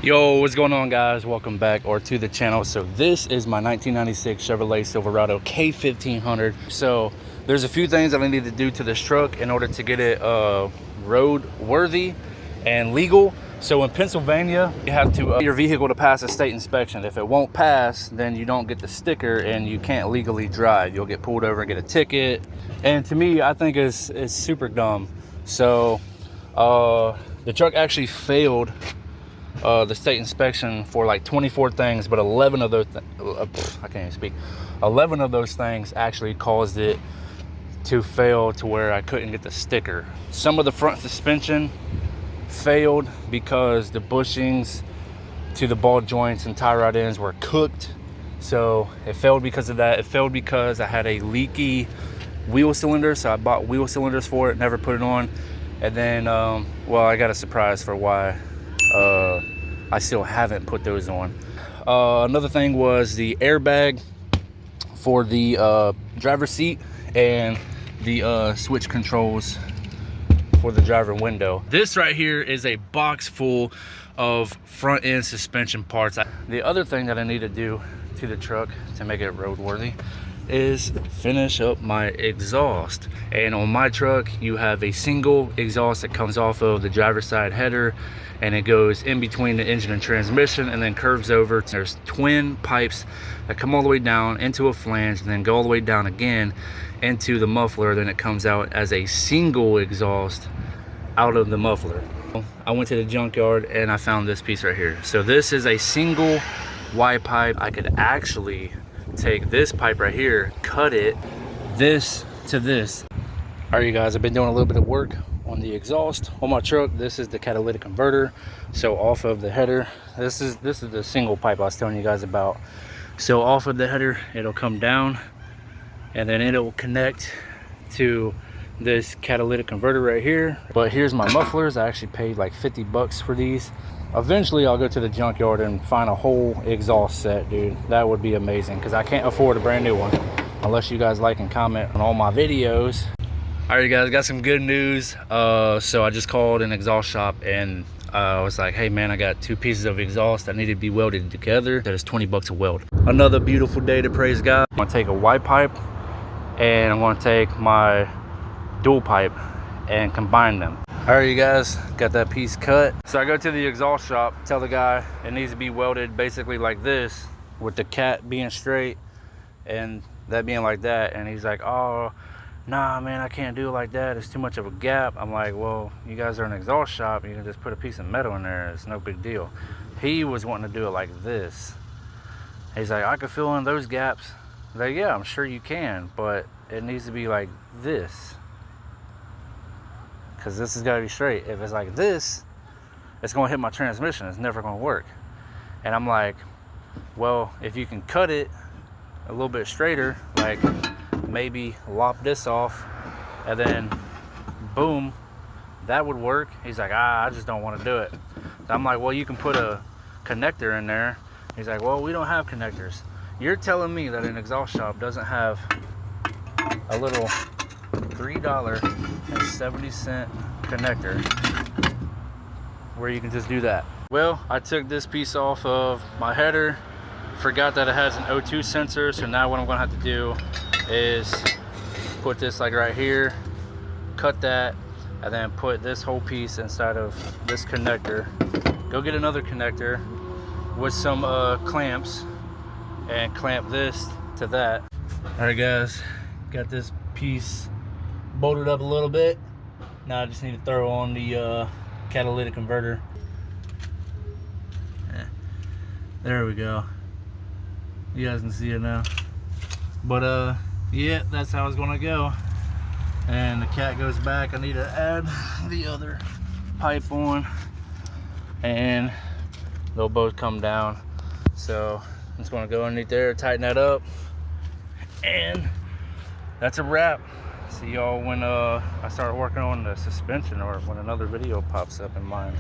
Yo, what's going on, guys? Welcome back to the channel. So this is my 1996 Chevrolet Silverado K1500. So there's a few things that I need to do to this truck in order to get it road worthy and legal. So in Pennsylvania, you have to your vehicle to pass a state inspection. If it won't pass, then you don't get the sticker and you can't legally drive. You'll get pulled over and get a ticket. And to me, I think it's super dumb. So the truck actually failed the state inspection for like 24 things, but 11 of those I can't even speak. 11 of those things actually caused it to fail to where I couldn't get the sticker. Some of the front suspension failed because the bushings to the ball joints and tie rod ends were cooked, so it failed because of that. It failed because I had a leaky wheel cylinder, so I bought wheel cylinders for it, never put it on. And then well, I got a surprise for why I still haven't put those on. Another thing was the airbag for the driver's seat and the switch controls for the driver window. This right here is a box full of front end suspension parts. The other thing that I need to do to the truck to make it roadworthy is finish up my exhaust. And on my truck, you have a single exhaust that comes off of the driver's side header, and it goes in between the engine and transmission and then curves over. There's twin pipes that come all the way down into a flange and then go all the way down again into the muffler. Then it comes out as a single exhaust out of the muffler. I went to the junkyard and I found this piece right here. So this is a single Y pipe. I could actually take this pipe right here, cut it this to this. All right, you guys, I've been doing a little bit of work on the exhaust on my truck. This is the catalytic converter. So off of the header, this is the single pipe I was telling you guys about. So off of the header, it'll come down and then it'll connect to this catalytic converter right here. But here's my mufflers. I actually paid like 50 bucks for these. Eventually I'll go to the junkyard and find a whole exhaust set, dude. That would be amazing, because I can't afford a brand new one unless you guys like and comment on all my videos. All right, you guys, got some good news. So I just called an exhaust shop and I was like, hey man, I got two pieces of exhaust that need to be welded together. That is 20 bucks a weld. Another beautiful day to praise God. I'm gonna take a Y pipe and I'm gonna take my dual pipe and combine them. All right, you guys, got that piece cut. So I go to the exhaust shop, tell the guy it needs to be welded basically like this, with the cat being straight and that being like that. And he's like, oh, nah, man, I can't do it like that. It's too much of a gap. I'm like, well, you guys are an exhaust shop. You can just put a piece of metal in there. It's no big deal. He was wanting to do it like this. He's like, I could fill in those gaps. I'm like, yeah, I'm sure you can, but it needs to be like this, because this has got to be straight. If it's like this, it's going to hit my transmission. It's never going to work. And I'm like, well, if you can cut it a little bit straighter, like maybe lop this off and then boom, that would work. He's like, I just don't want to do it. So I'm like, well, you can put a connector in there. He's like, well, we don't have connectors. You're telling me that an exhaust shop doesn't have a little $3.70 connector where you can just do that? Well, I took this piece off of my header, forgot that it has an O2 sensor, so now what I'm gonna have to do is put this like right here, cut that, and then put this whole piece inside of this connector. Go get another connector with some clamps and clamp this to that. All right, guys, got this piece bolted up a little bit. Now I just need to throw on the catalytic converter. There we go. You guys can see it now. But yeah, that's how it's gonna go. And the cat goes back. I need to add the other pipe on and they'll both come down. So I'm just gonna go underneath there, tighten that up, and that's a wrap. See y'all when I start working on the suspension or when another video pops up in mine.